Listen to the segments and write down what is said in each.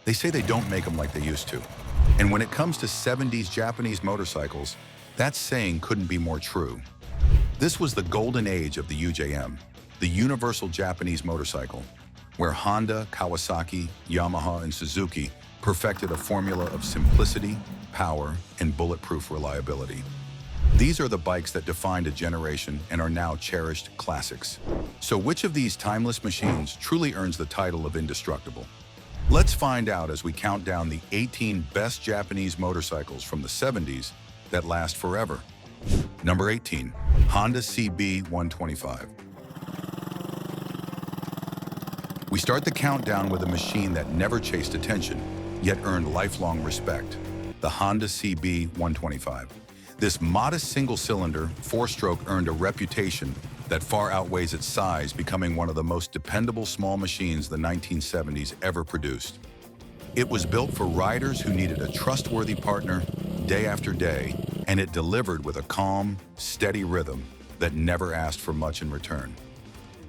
They say they don't make them like they used to. And when it comes to 70s Japanese motorcycles, that saying couldn't be more true. This was the golden age of the UJM, the universal Japanese motorcycle, where Honda, Kawasaki, Yamaha, and Suzuki perfected a formula of simplicity, power, and bulletproof reliability. These are the bikes that defined a generation and are now cherished classics. So which of these timeless machines truly earns the title of indestructible? Let's find out as we count down the 18 best Japanese motorcycles from the 70s that last forever. Number 18, Honda CB125. We start the countdown with a machine that never chased attention, yet earned lifelong respect, the Honda CB125. This modest single-cylinder, four-stroke earned a reputation that far outweighs its size, becoming one of the most dependable small machines the 1970s ever produced. It was built for riders who needed a trustworthy partner day after day, and it delivered with a calm, steady rhythm that never asked for much in return.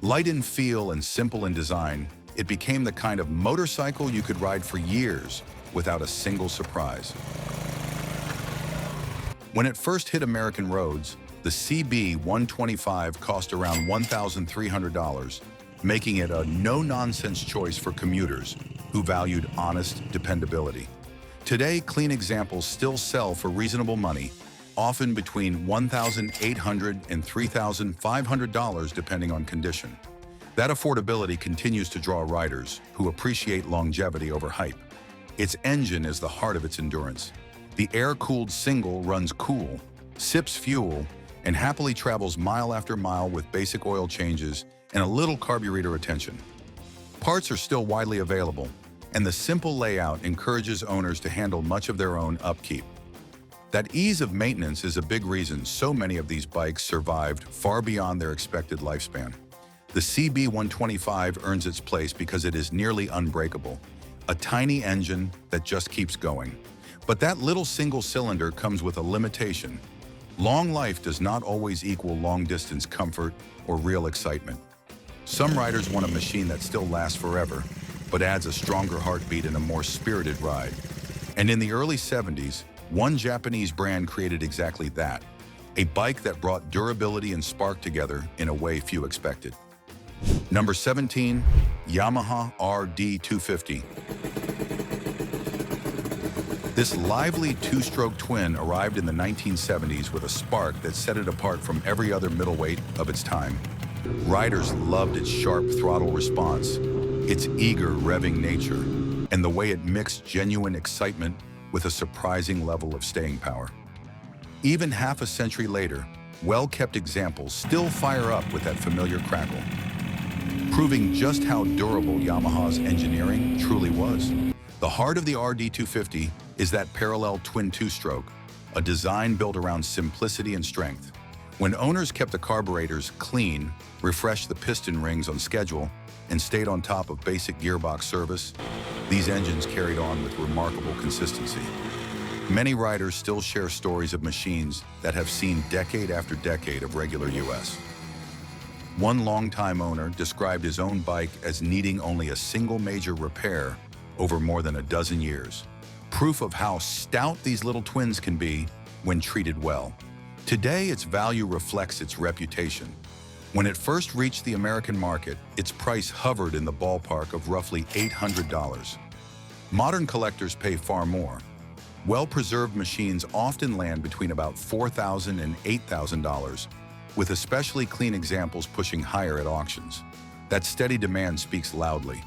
Light in feel and simple in design, it became the kind of motorcycle you could ride for years without a single surprise. When it first hit American roads, the CB125 cost around $1,300, making it a no-nonsense choice for commuters who valued honest dependability. Today, clean examples still sell for reasonable money, often between $1,800 and $3,500 depending on condition. That affordability continues to draw riders who appreciate longevity over hype. Its engine is the heart of its endurance. The air-cooled single runs cool, sips fuel, and happily travels mile after mile with basic oil changes and a little carburetor attention. Parts are still widely available, and the simple layout encourages owners to handle much of their own upkeep. That ease of maintenance is a big reason so many of these bikes survived far beyond their expected lifespan. The CB125 earns its place because it is nearly unbreakable, a tiny engine that just keeps going. But that little single cylinder comes with a limitation. Long life does not always equal long-distance comfort or real excitement. Some riders want a machine that still lasts forever, but adds a stronger heartbeat and a more spirited ride. And in the early 70s, one Japanese brand created exactly that, a bike that brought durability and spark together in a way few expected. Number 17, Yamaha RD250. This lively two-stroke twin arrived in the 1970s with a spark that set it apart from every other middleweight of its time. Riders loved its sharp throttle response, its eager revving nature, and the way it mixed genuine excitement with a surprising level of staying power. Even half a century later, well-kept examples still fire up with that familiar crackle, proving just how durable Yamaha's engineering truly was. The heart of the RD250 is that parallel twin two-stroke, a design built around simplicity and strength. When owners kept the carburetors clean, refreshed the piston rings on schedule, and stayed on top of basic gearbox service, these engines carried on with remarkable consistency. Many riders still share stories of machines that have seen decade after decade of regular use. One longtime owner described his own bike as needing only a single major repair over more than a dozen years. Proof of how stout these little twins can be when treated well. Today, its value reflects its reputation. When it first reached the American market, its price hovered in the ballpark of roughly $800. Modern collectors pay far more. Well-preserved machines often land between about $4,000 and $8,000, with especially clean examples pushing higher at auctions. That steady demand speaks loudly.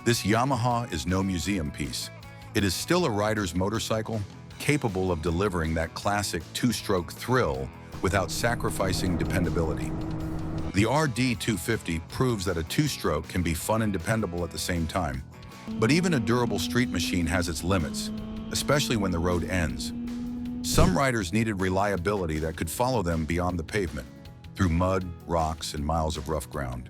This Yamaha is no museum piece. It is still a rider's motorcycle, capable of delivering that classic two-stroke thrill without sacrificing dependability. The RD250 proves that a two-stroke can be fun and dependable at the same time. But even a durable street machine has its limits, especially when the road ends. Some riders needed reliability that could follow them beyond the pavement, through mud, rocks, and miles of rough ground.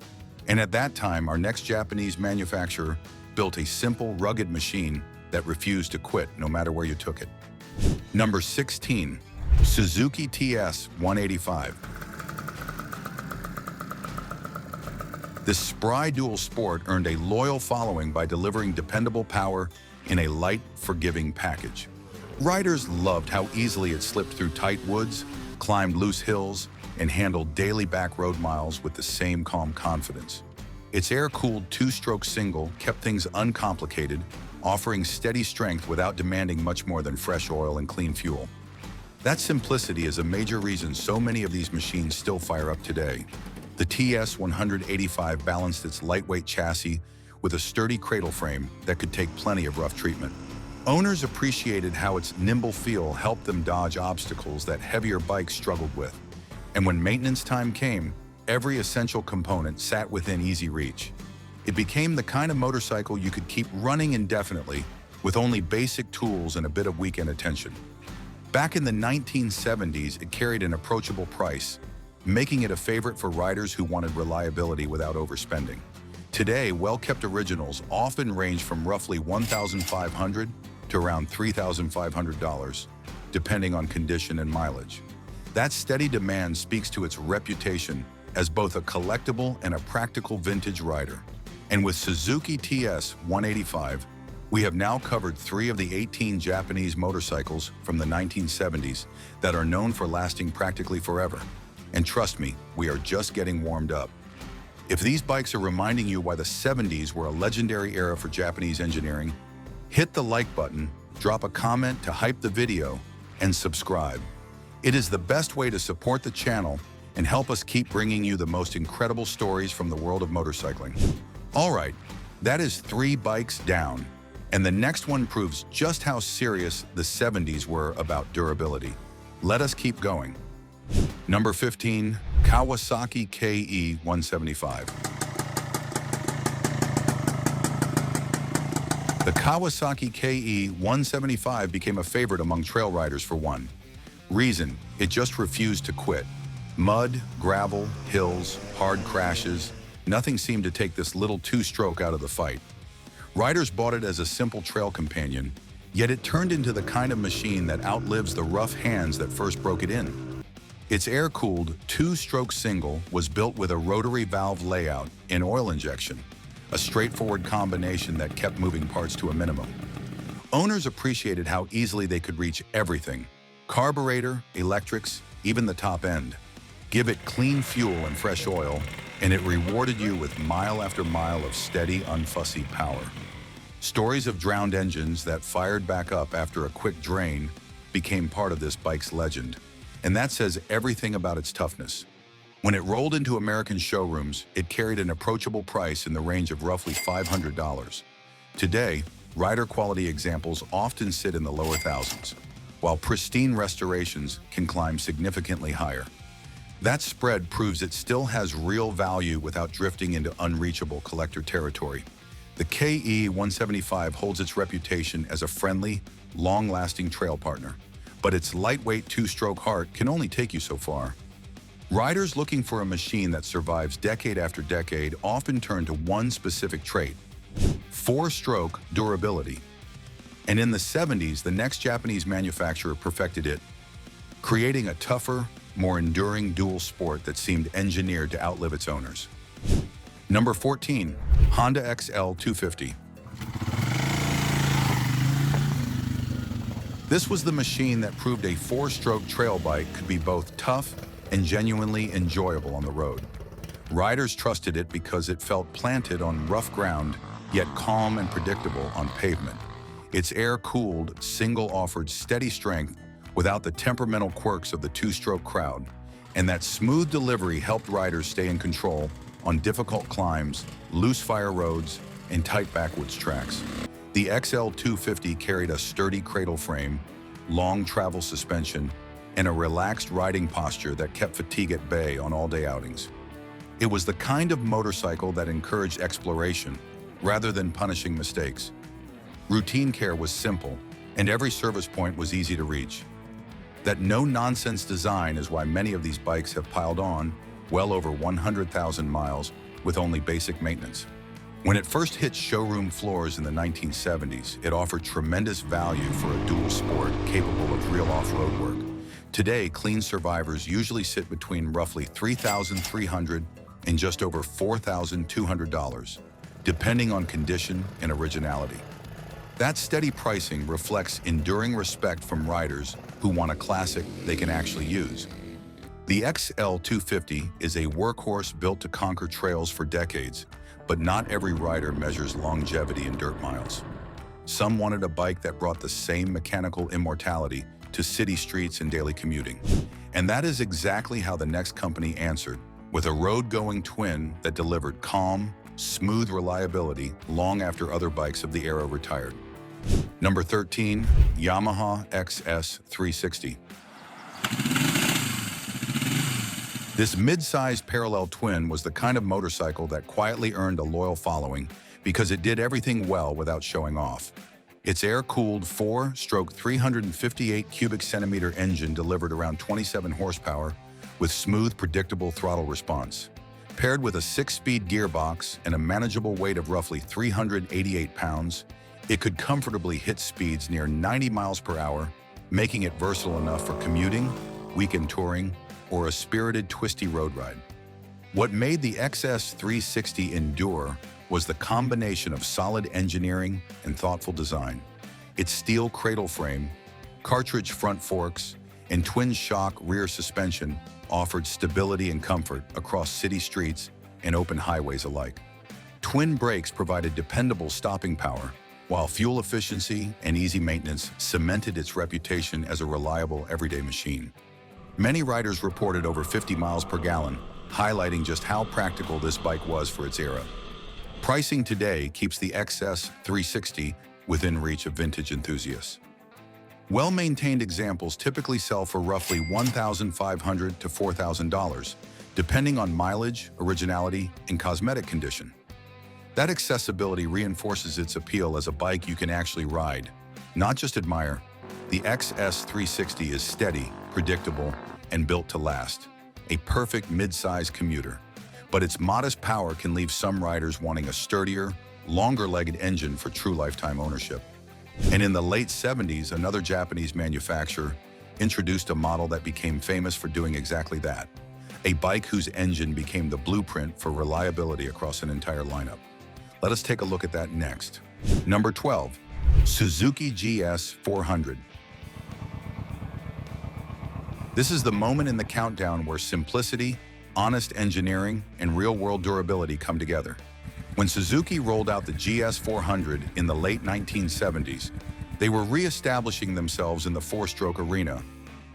And at that time, our next Japanese manufacturer built a simple, rugged machine that refused to quit no matter where you took it. Number 16, Suzuki TS185. This spry dual sport earned a loyal following by delivering dependable power in a light, forgiving package. Riders loved how easily it slipped through tight woods, climbed loose hills, and handled daily back road miles with the same calm confidence. Its air-cooled two-stroke single kept things uncomplicated, offering steady strength without demanding much more than fresh oil and clean fuel. That simplicity is a major reason so many of these machines still fire up today. The TS185 balanced its lightweight chassis with a sturdy cradle frame that could take plenty of rough treatment. Owners appreciated how its nimble feel helped them dodge obstacles that heavier bikes struggled with. And when maintenance time came, every essential component sat within easy reach. It became the kind of motorcycle you could keep running indefinitely with only basic tools and a bit of weekend attention. Back in the 1970s, it carried an approachable price, making it a favorite for riders who wanted reliability without overspending. Today, well-kept originals often range from roughly $1,500 to around $3,500, depending on condition and mileage. That steady demand speaks to its reputation as both a collectible and a practical vintage rider. And with Suzuki TS185, we have now covered 3 of the 18 Japanese motorcycles from the 1970s that are known for lasting practically forever. And trust me, we are just getting warmed up. If these bikes are reminding you why the 70s were a legendary era for Japanese engineering, hit the like button, drop a comment to hype the video, and subscribe. It is the best way to support the channel and help us keep bringing you the most incredible stories from the world of motorcycling. All right, that is 3 bikes down. And the next one proves just how serious the 70s were about durability. Let us keep going. Number 15, Kawasaki KE175. The Kawasaki KE175 became a favorite among trail riders for one reason: it just refused to quit. Mud, gravel, hills, hard crashes, nothing seemed to take this little two-stroke out of the fight. Riders bought it as a simple trail companion, yet it turned into the kind of machine that outlives the rough hands that first broke it in. Its air-cooled two-stroke single was built with a rotary valve layout and oil injection, a straightforward combination that kept moving parts to a minimum. Owners appreciated how easily they could reach everything: carburetor, electrics, even the top end. Give it clean fuel and fresh oil, and it rewarded you with mile after mile of steady, unfussy power. Stories of drowned engines that fired back up after a quick drain became part of this bike's legend, and that says everything about its toughness. When it rolled into American showrooms, it carried an approachable price in the range of roughly $500. Today, rider quality examples often sit in the lower thousands, while pristine restorations can climb significantly higher. That spread proves it still has real value without drifting into unreachable collector territory. The KE175 holds its reputation as a friendly, long-lasting trail partner, but its lightweight two-stroke heart can only take you so far. Riders looking for a machine that survives decade after decade often turn to one specific trait: 4-stroke durability. And in the 70s, the next Japanese manufacturer perfected it, creating a tougher, more enduring dual sport that seemed engineered to outlive its owners. Number 14, Honda XL250. This was the machine that proved a 4-stroke trail bike could be both tough and genuinely enjoyable on the road. Riders trusted it because it felt planted on rough ground, yet calm and predictable on pavement. Its air-cooled single offered steady strength without the temperamental quirks of the two-stroke crowd, and that smooth delivery helped riders stay in control on difficult climbs, loose fire roads, and tight backwoods tracks. The XL250 carried a sturdy cradle frame, long travel suspension, and a relaxed riding posture that kept fatigue at bay on all-day outings. It was the kind of motorcycle that encouraged exploration rather than punishing mistakes. Routine care was simple, and every service point was easy to reach. That no-nonsense design is why many of these bikes have piled on well over 100,000 miles with only basic maintenance. When it first hit showroom floors in the 1970s, it offered tremendous value for a dual sport capable of real off-road work. Today, clean survivors usually sit between roughly $3,300 and just over $4,200, depending on condition and originality. That steady pricing reflects enduring respect from riders who want a classic they can actually use. The XL250 is a workhorse built to conquer trails for decades, but not every rider measures longevity in dirt miles. Some wanted a bike that brought the same mechanical immortality to city streets and daily commuting. And that is exactly how the next company answered, with a road-going twin that delivered calm, smooth reliability long after other bikes of the era retired. Number 13, Yamaha XS360. This mid-sized parallel twin was the kind of motorcycle that quietly earned a loyal following because it did everything well without showing off. Its air-cooled 4-stroke 358 cubic centimeter engine delivered around 27 horsepower with smooth, predictable throttle response. Paired with a 6-speed gearbox and a manageable weight of roughly 388 pounds, it could comfortably hit speeds near 90 miles per hour, making it versatile enough for commuting, weekend touring, or a spirited, twisty road ride. What made the XS360 endure was the combination of solid engineering and thoughtful design. Its steel cradle frame, cartridge front forks, and twin-shock rear suspension offered stability and comfort across city streets and open highways alike. Twin brakes provided dependable stopping power, while fuel efficiency and easy maintenance cemented its reputation as a reliable everyday machine. Many riders reported over 50 miles per gallon, highlighting just how practical this bike was for its era. Pricing today keeps the XS360 within reach of vintage enthusiasts. Well-maintained examples typically sell for roughly $1,500 to $4,000, depending on mileage, originality, and cosmetic condition. That accessibility reinforces its appeal as a bike you can actually ride, not just admire. The XS360 is steady, predictable, and built to last, a perfect mid-size commuter. But its modest power can leave some riders wanting a sturdier, longer-legged engine for true lifetime ownership. And in the late 70s, another Japanese manufacturer introduced a model that became famous for doing exactly that, a bike whose engine became the blueprint for reliability across an entire lineup. Let us take a look at that next. Number 12, Suzuki GS400. This is the moment in the countdown where simplicity, honest engineering, and real-world durability come together. When Suzuki rolled out the GS400 in the late 1970s, they were re-establishing themselves in the four-stroke arena,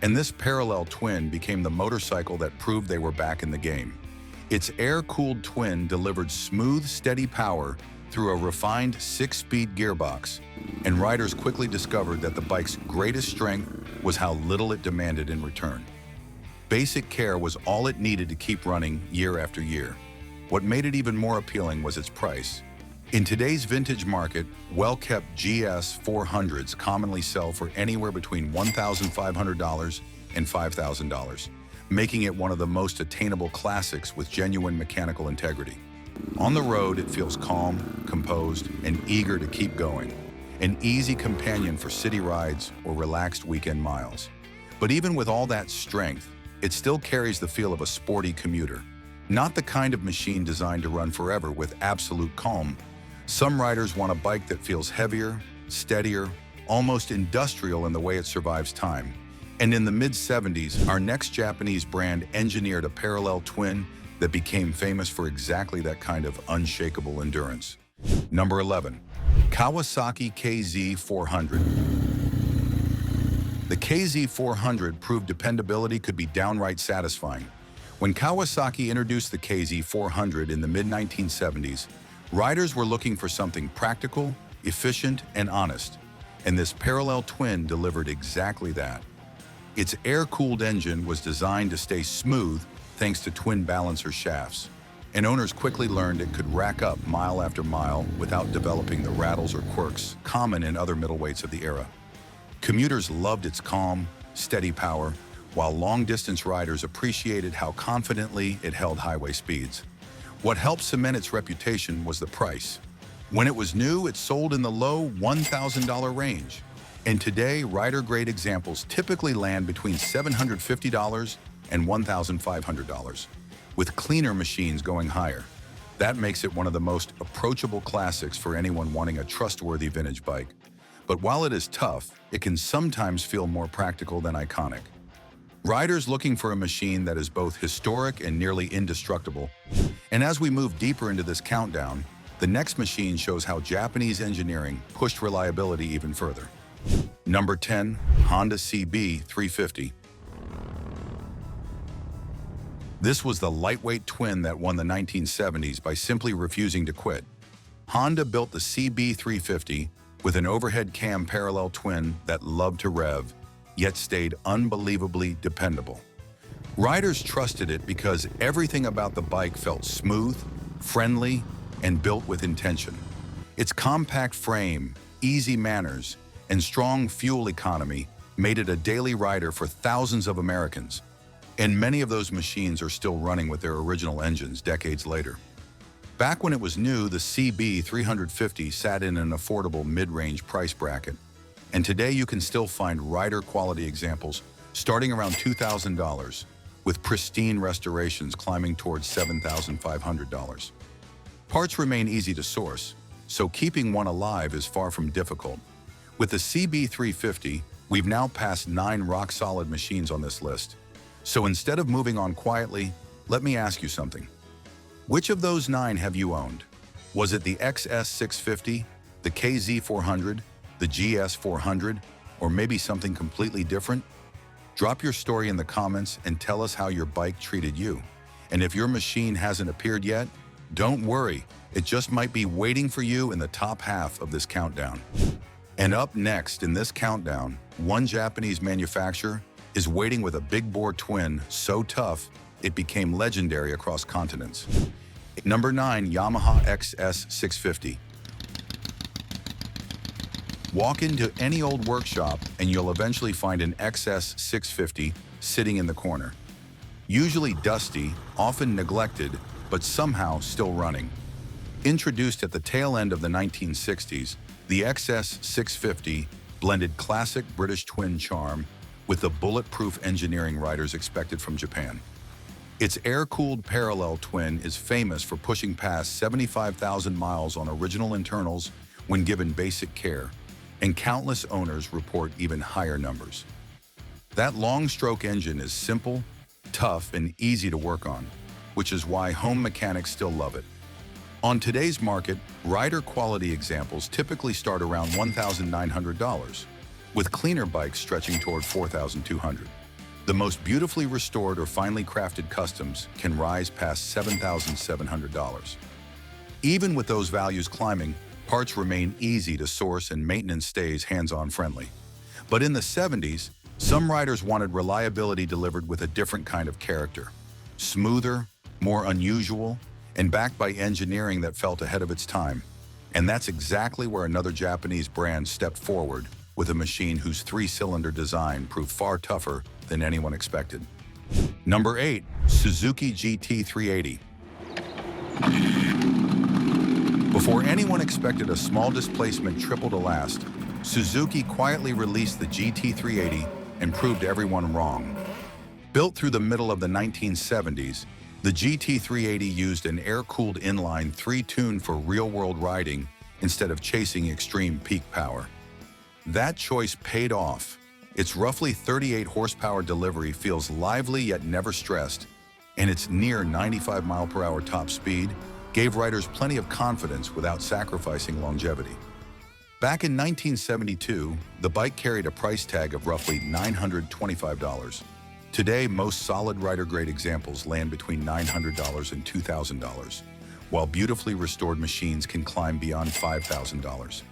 and this parallel twin became the motorcycle that proved they were back in the game. Its air-cooled twin delivered smooth, steady power through a refined 6-speed gearbox, and riders quickly discovered that the bike's greatest strength was how little it demanded in return. Basic care was all it needed to keep running year after year. What made it even more appealing was its price. In today's vintage market, well-kept GS400s commonly sell for anywhere between $1,500 and $5,000, making it one of the most attainable classics with genuine mechanical integrity. On the road, it feels calm, composed, and eager to keep going, an easy companion for city rides or relaxed weekend miles. But even with all that strength, it still carries the feel of a sporty commuter, not the kind of machine designed to run forever with absolute calm. Some riders want a bike that feels heavier, steadier, almost industrial in the way it survives time. And in the mid-70s, our next Japanese brand engineered a parallel twin that became famous for exactly that kind of unshakable endurance. Number 11, Kawasaki KZ400. The KZ400 proved dependability could be downright satisfying. When Kawasaki introduced the KZ400 in the mid-1970s, riders were looking for something practical, efficient, and honest, and this parallel twin delivered exactly that. Its air-cooled engine was designed to stay smooth thanks to twin balancer shafts, and owners quickly learned it could rack up mile after mile without developing the rattles or quirks common in other middleweights of the era. Commuters loved its calm, steady power, while long-distance riders appreciated how confidently it held highway speeds. What helped cement its reputation was the price. When it was new, it sold in the low $1,000 range. And today, rider-grade examples typically land between $750 and $1,500, with cleaner machines going higher. That makes it one of the most approachable classics for anyone wanting a trustworthy vintage bike. But while it is tough, it can sometimes feel more practical than iconic. Riders looking for a machine that is both historic and nearly indestructible. And as we move deeper into this countdown, the next machine shows how Japanese engineering pushed reliability even further. Number 10, Honda CB350. This was the lightweight twin that won the 1970s by simply refusing to quit. Honda built the CB350 with an overhead cam parallel twin that loved to rev, yet stayed unbelievably dependable. Riders trusted it because everything about the bike felt smooth, friendly, and built with intention. Its compact frame, easy manners, and strong fuel economy made it a daily rider for thousands of Americans. And many of those machines are still running with their original engines decades later. Back when it was new, the CB350 sat in an affordable mid-range price bracket. And today you can still find rider-quality examples starting around $2,000, with pristine restorations climbing towards $7,500. Parts remain easy to source, so keeping one alive is far from difficult. With the CB350, we've now passed 9 rock-solid machines on this list. So instead of moving on quietly, let me ask you something. Which of those 9 have you owned? Was it the XS650, the KZ400, the GS400, or maybe something completely different? Drop your story in the comments and tell us how your bike treated you. And if your machine hasn't appeared yet, don't worry, it just might be waiting for you in the top half of this countdown. And up next in this countdown, one Japanese manufacturer is waiting with a big-bore twin so tough it became legendary across continents. Number 9, Yamaha XS650. Walk into any old workshop and you'll eventually find an XS650 sitting in the corner. Usually dusty, often neglected, but somehow still running. Introduced at the tail end of the 1960s, the XS650 blended classic British twin charm with the bulletproof engineering riders expected from Japan. Its air-cooled parallel twin is famous for pushing past 75,000 miles on original internals when given basic care, and countless owners report even higher numbers. That long-stroke engine is simple, tough, and easy to work on, which is why home mechanics still love it. On today's market, rider quality examples typically start around $1,900, with cleaner bikes stretching toward $4,200. The most beautifully restored or finely crafted customs can rise past $7,700. Even with those values climbing, parts remain easy to source and maintenance stays hands-on friendly. But in the 70s, some riders wanted reliability delivered with a different kind of character. Smoother, more unusual, and backed by engineering that felt ahead of its time. And that's exactly where another Japanese brand stepped forward with a machine whose 3-cylinder design proved far tougher than anyone expected. Number 8, Suzuki GT380. Before anyone expected a small displacement triple to last, Suzuki quietly released the GT380 and proved everyone wrong. Built through the middle of the 1970s, the GT380 used an air-cooled inline 3-tune for real-world riding instead of chasing extreme peak power. That choice paid off. Its roughly 38 horsepower delivery feels lively yet never stressed, and its near 95 mile/hour top speed gave riders plenty of confidence without sacrificing longevity. Back in 1972, the bike carried a price tag of roughly $925. Today, most solid rider-grade examples land between $900 and $2,000, while beautifully restored machines can climb beyond $5,000.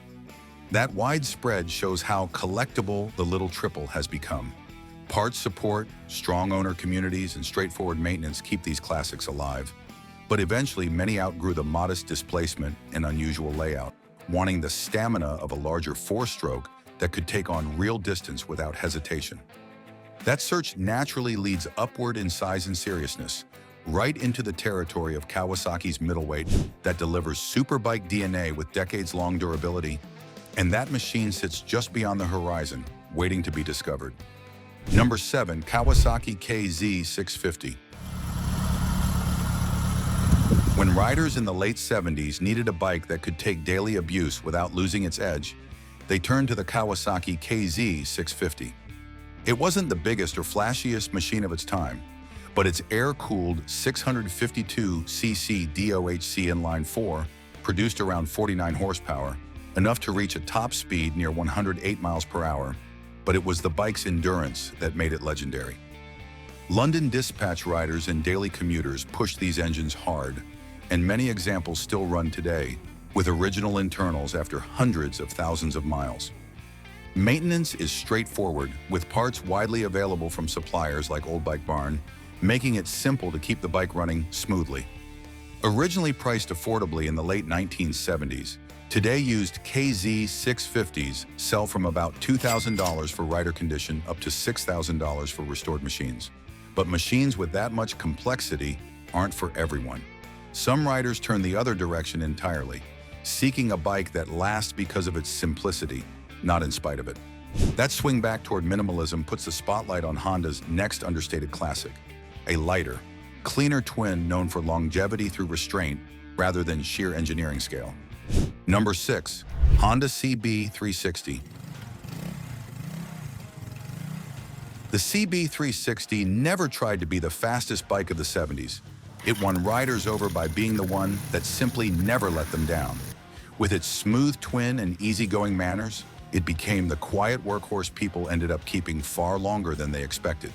That wide spread shows how collectible the little triple has become. Parts support, strong owner communities, and straightforward maintenance keep these classics alive. But eventually, many outgrew the modest displacement and unusual layout, wanting the stamina of a larger 4-stroke that could take on real distance without hesitation. That search naturally leads upward in size and seriousness, right into the territory of Kawasaki's middleweight that delivers superbike DNA with decades-long durability, and that machine sits just beyond the horizon, waiting to be discovered. Number 7, Kawasaki KZ650. When riders in the late 70s needed a bike that could take daily abuse without losing its edge, they turned to the Kawasaki KZ650. It wasn't the biggest or flashiest machine of its time, but its air-cooled 652cc DOHC inline 4 produced around 49 horsepower, enough to reach a top speed near 108 miles per hour, but it was the bike's endurance that made it legendary. London dispatch riders and daily commuters pushed these engines hard, and many examples still run today, with original internals after hundreds of thousands of miles. Maintenance is straightforward, with parts widely available from suppliers like Old Bike Barn, making it simple to keep the bike running smoothly. Originally priced affordably in the late 1970s, today used KZ650s sell from about $2,000 for rider condition up to $6,000 for restored machines. But machines with that much complexity aren't for everyone. Some riders turn the other direction entirely, seeking a bike that lasts because of its simplicity, not in spite of it. That swing back toward minimalism puts the spotlight on Honda's next understated classic, a lighter, cleaner twin known for longevity through restraint rather than sheer engineering scale. Number 6. Honda CB360. The CB360 never tried to be the fastest bike of the 70s. It won riders over by being the one that simply never let them down. With its smooth twin and easygoing manners, it became the quiet workhorse people ended up keeping far longer than they expected.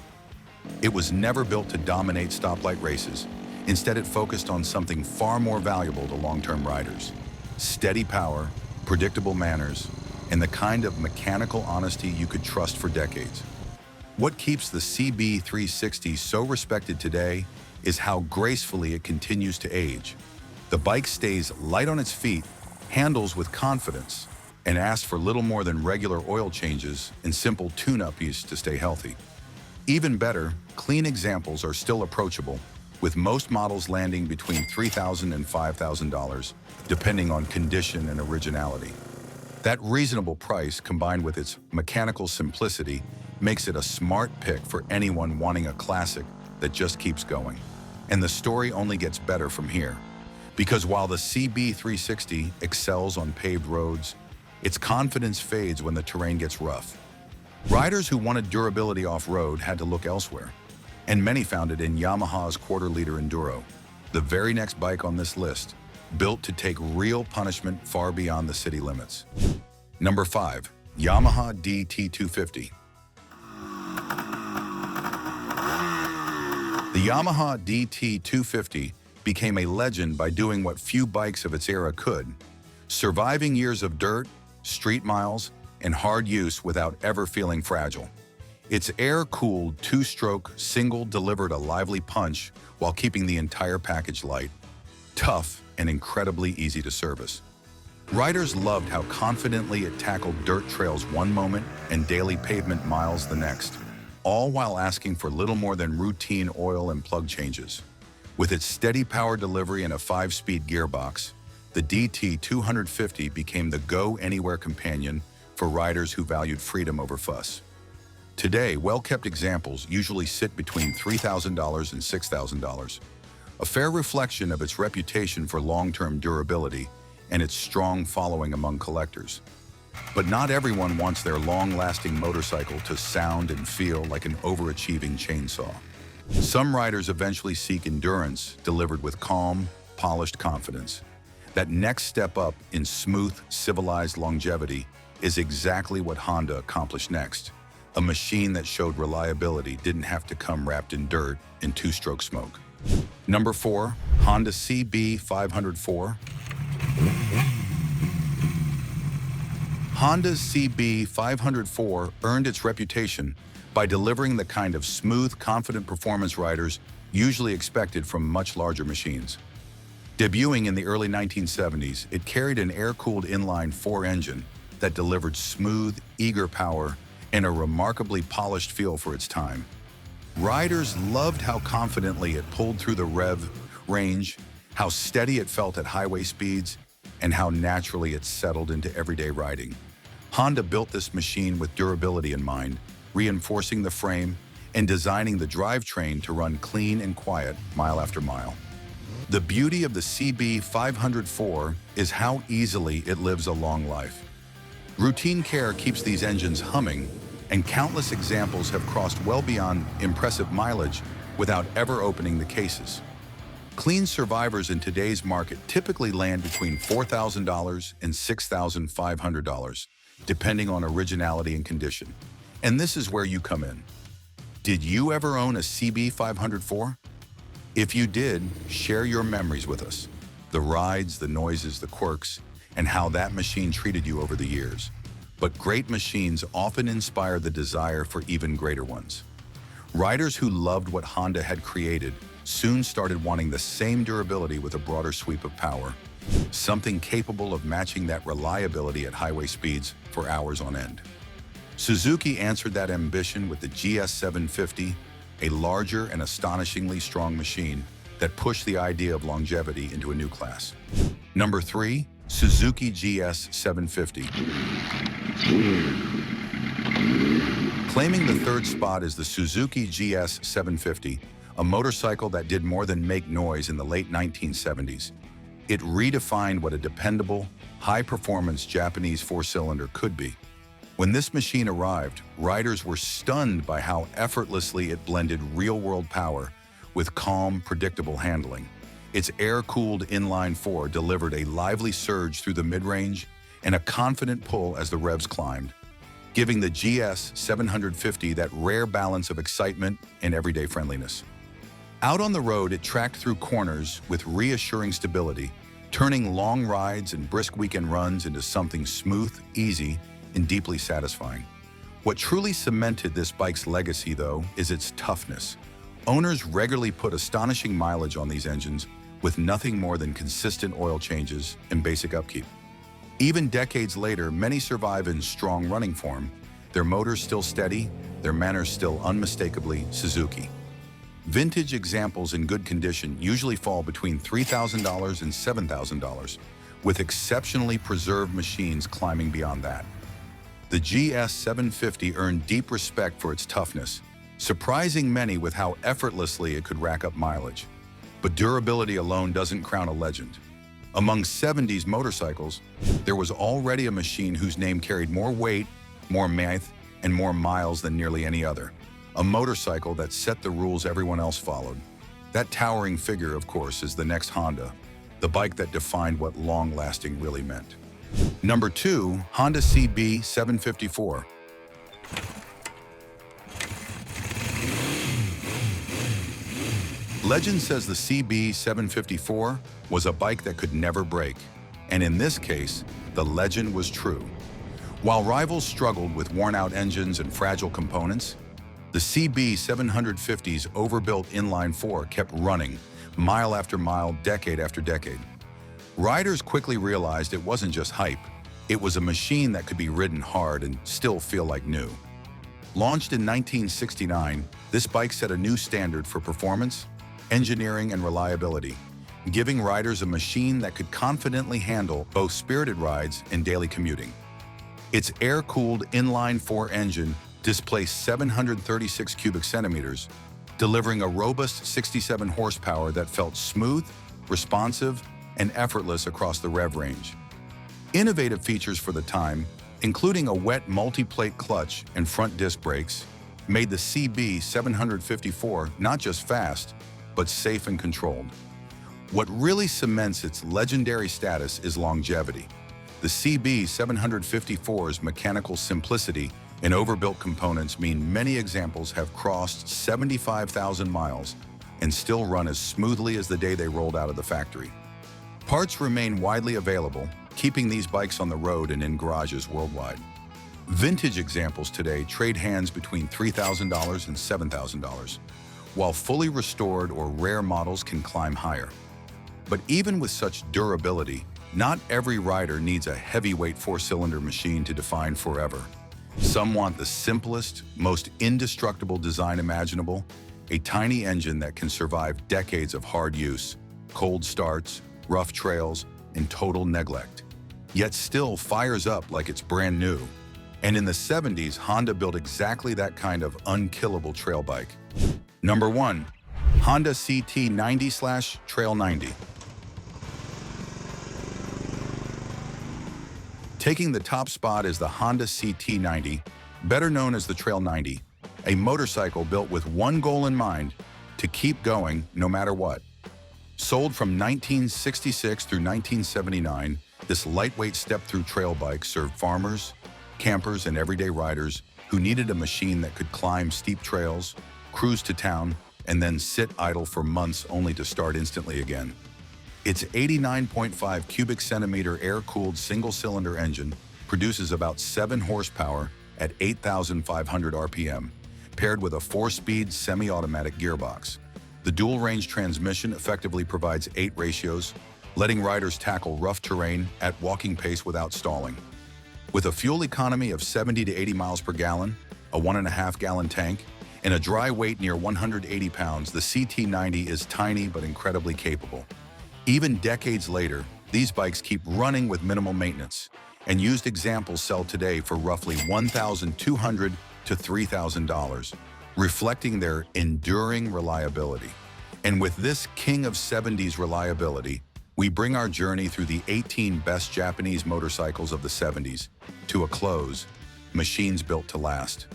It was never built to dominate stoplight races. Instead, it focused on something far more valuable to long-term riders: steady power, predictable manners, and the kind of mechanical honesty you could trust for decades. What keeps the CB360 so respected today is how gracefully it continues to age. The bike stays light on its feet, handles with confidence, and asks for little more than regular oil changes and simple tune-ups to stay healthy. Even better, clean examples are still approachable, with most models landing between $3,000 and $5,000, depending on condition and originality. That reasonable price, combined with its mechanical simplicity, makes it a smart pick for anyone wanting a classic that just keeps going. And the story only gets better from here. Because while the CB360 excels on paved roads, its confidence fades when the terrain gets rough. Riders who wanted durability off-road had to look elsewhere, and many found it in Yamaha's quarter-liter Enduro, the very next bike on this list, built to take real punishment far beyond the city limits. Number 5. Yamaha DT250. The Yamaha DT250 became a legend by doing what few bikes of its era could: surviving years of dirt, street miles, and hard use without ever feeling fragile. Its air-cooled two-stroke single delivered a lively punch while keeping the entire package light, tough, and incredibly easy to service. Riders loved how confidently it tackled dirt trails one moment and daily pavement miles the next, all while asking for little more than routine oil and plug changes. With its steady power delivery and a 5-speed gearbox, the DT250 became the go-anywhere companion for riders who valued freedom over fuss. Today, well-kept examples usually sit between $3,000 and $6,000, a fair reflection of its reputation for long-term durability and its strong following among collectors. But not everyone wants their long-lasting motorcycle to sound and feel like an overachieving chainsaw. Some riders eventually seek endurance delivered with calm, polished confidence. That next step up in smooth, civilized longevity is exactly what Honda accomplished next. A machine that showed reliability didn't have to come wrapped in dirt and two-stroke smoke. Number 4. Honda CB504. Honda's CB504 earned its reputation by delivering the kind of smooth, confident performance riders usually expected from much larger machines. Debuting in the early 1970s, it carried an air-cooled inline 4 engine that delivered smooth, eager power and a remarkably polished feel for its time. Riders loved how confidently it pulled through the rev range, how steady it felt at highway speeds, and how naturally it settled into everyday riding. Honda built this machine with durability in mind, reinforcing the frame and designing the drivetrain to run clean and quiet mile after mile. The beauty of the CB504 is how easily it lives a long life. Routine care keeps these engines humming, and countless examples have crossed well beyond impressive mileage without ever opening the cases. Clean survivors in today's market typically land between $4,000 and $6,500, depending on originality and condition. And this is where you come in. Did you ever own a CB504? If you did, share your memories with us. The rides, the noises, the quirks, and how that machine treated you over the years. But great machines often inspire the desire for even greater ones. Riders who loved what Honda had created soon started wanting the same durability with a broader sweep of power, something capable of matching that reliability at highway speeds for hours on end. Suzuki answered that ambition with the GS750, a larger and astonishingly strong machine that pushed the idea of longevity into a new class. Number 3, Suzuki GS750. Claiming the third spot is the Suzuki GS750, a motorcycle that did more than make noise in the late 1970s. It redefined what a dependable, high-performance Japanese four-cylinder could be. When this machine arrived, riders were stunned by how effortlessly it blended real-world power with calm, predictable handling. Its air-cooled inline-four delivered a lively surge through the mid-range and a confident pull as the revs climbed, giving the GS750 that rare balance of excitement and everyday friendliness. Out on the road, it tracked through corners with reassuring stability, turning long rides and brisk weekend runs into something smooth, easy, and deeply satisfying. What truly cemented this bike's legacy, though, is its toughness. Owners regularly put astonishing mileage on these engines with nothing more than consistent oil changes and basic upkeep. Even decades later, many survive in strong running form, their motors still steady, their manners still unmistakably Suzuki. Vintage examples in good condition usually fall between $3,000 and $7,000, with exceptionally preserved machines climbing beyond that. The GS750 earned deep respect for its toughness, surprising many with how effortlessly it could rack up mileage. But durability alone doesn't crown a legend. Among 70s motorcycles, there was already a machine whose name carried more weight, more math, and more miles than nearly any other. A motorcycle that set the rules everyone else followed. That towering figure, of course, is the next Honda, the bike that defined what long-lasting really meant. Number 2, Honda CB754. Legend says the CB754 was a bike that could never break, and in this case, the legend was true. While rivals struggled with worn-out engines and fragile components, the CB750's overbuilt inline-four kept running, mile after mile, decade after decade. Riders quickly realized it wasn't just hype, it was a machine that could be ridden hard and still feel like new. Launched in 1969, this bike set a new standard for performance, engineering, and reliability, giving riders a machine that could confidently handle both spirited rides and daily commuting. Its air-cooled inline-four engine displaced 736 cubic centimeters, delivering a robust 67 horsepower that felt smooth, responsive, and effortless across the rev range. Innovative features for the time, including a wet multi-plate clutch and front disc brakes, made the CB754 not just fast, but safe and controlled. What really cements its legendary status is longevity. The CB754's mechanical simplicity and overbuilt components mean many examples have crossed 75,000 miles and still run as smoothly as the day they rolled out of the factory. Parts remain widely available, keeping these bikes on the road and in garages worldwide. Vintage examples today trade hands between $3,000 and $7,000, while fully restored or rare models can climb higher. But even with such durability, not every rider needs a heavyweight four-cylinder machine to define forever. Some want the simplest, most indestructible design imaginable, a tiny engine that can survive decades of hard use, cold starts, rough trails, and total neglect, yet still fires up like it's brand new. And in the 70s, Honda built exactly that kind of unkillable trail bike. Number 1, Honda CT90/Trail 90. Taking the top spot is the Honda CT90, better known as the Trail 90, a motorcycle built with one goal in mind: to keep going no matter what. Sold from 1966 through 1979, this lightweight step-through trail bike served farmers, campers, and everyday riders who needed a machine that could climb steep trails, cruise to town, and then sit idle for months only to start instantly again. Its 89.5 cubic centimeter air-cooled single-cylinder engine produces about 7 horsepower at 8,500 RPM, paired with a 4-speed semi-automatic gearbox. The dual-range transmission effectively provides 8 ratios, letting riders tackle rough terrain at walking pace without stalling. With a fuel economy of 70 to 80 miles per gallon, a 1.5-gallon tank, and a dry weight near 180 pounds, the CT90 is tiny but incredibly capable. Even decades later, these bikes keep running with minimal maintenance, and used examples sell today for roughly $1,200 to $3,000, reflecting their enduring reliability. And with this king of 70s reliability, we bring our journey through the 18 best Japanese motorcycles of the 70s to a close. Machines built to last.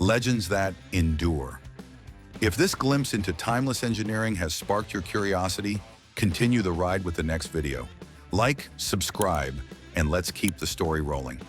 Legends that endure. If this glimpse into timeless engineering has sparked your curiosity, continue the ride with the next video. Like, subscribe, and let's keep the story rolling.